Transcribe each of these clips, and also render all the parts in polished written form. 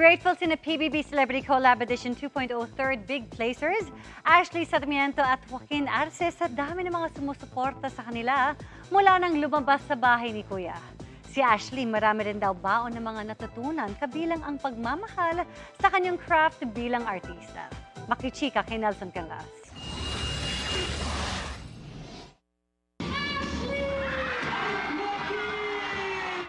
Grateful sina PBB Celebrity Collab Edition 2.0 Third Big Placers, Ashley Sarmiento at Joaquin Arce sa dami ng mga sumusuporta sa kanila mula nang lumabas sa bahay ni Kuya. Si Ashley marami rin daw baon ng mga natutunan kabilang ang pagmamahal sa kanyang craft bilang artista. Makichika kay Nelson Canlas.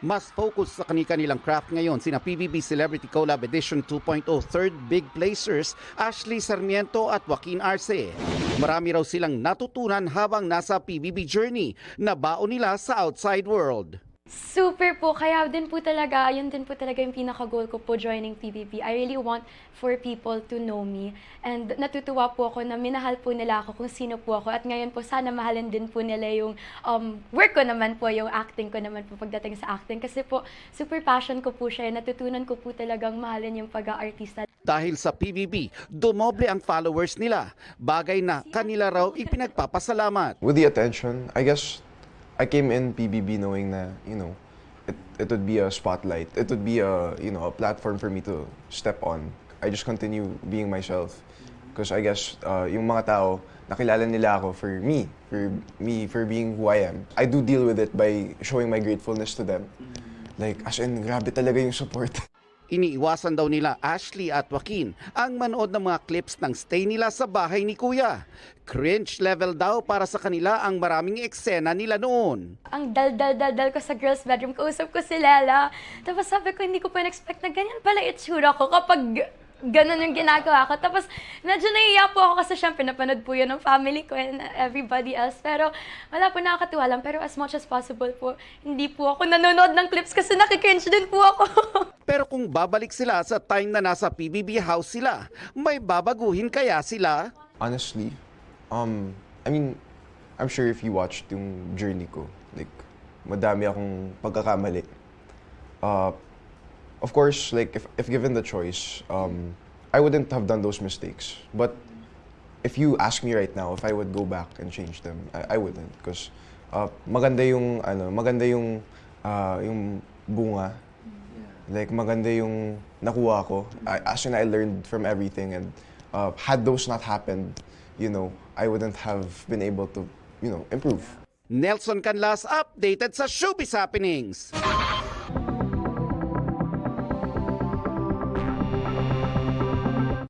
Mas focus sa kanilang craft ngayon sina PBB Celebrity Collab Edition 2.0 Third Big Placers, Ashley Sarmiento at Joaquin Arce. Marami raw silang natutunan habang nasa PBB journey na baon nila sa outside world. Super po, kaya din po talaga, yun din po talaga yung pinaka-goal ko po joining PBB. I really want for people to know me. And natutuwa po ako na minahal po nila ako kung sino po ako. At ngayon po, sana mahalin din po nila yung work ko naman po, yung acting ko naman po pagdating sa acting. Kasi po, super passion ko po siya. Natutunan ko po talagang mahalin yung pag-aartista. Dahil sa PBB, dumoble ang followers nila. Bagay na kanila raw ipinagpapasalamat. With the attention, I guess I came in PBB knowing na, it would be a spotlight. It would be a platform for me to step on. I just continue being myself. Because I guess yung mga tao, nakilala nila ako for being who I am. I do deal with it by showing my gratefulness to them. Like, as in, grabe talaga yung support. Iniiwasan daw nila Ashley at Joaquin ang manood ng mga clips ng stay nila sa bahay ni Kuya. Cringe level daw para sa kanila ang maraming eksena nila noon. Ang dal ko sa girls' bedroom, kausap ko si Lela. Tapos sabi ko, hindi ko pa na-expect na ganyan pala itsura ko kapag ganun yung ginagawa ko. Tapos medyo nahiya po ako kasi syempre napanood po yun ng family ko and everybody else. Pero wala po, nakakatuwa lang. Pero as much as possible po, hindi po ako nanonood ng clips kasi nakikringe din po ako. Pero kung babalik sila sa time na nasa PBB house sila, may babaguhin kaya sila? Honestly, I mean, I'm sure if you watched yung journey ko, like, madami akong pagkakamali. Of course, like, if given the choice, I wouldn't have done those mistakes. But if you ask me right now if I would go back and change them, I wouldn't. Because maganda yung bunga. Like, maganda yung nakuha ko. As in, I learned from everything. And had those not happened, I wouldn't have been able to, improve. Nelson Canlas updated sa Showbiz Happenings.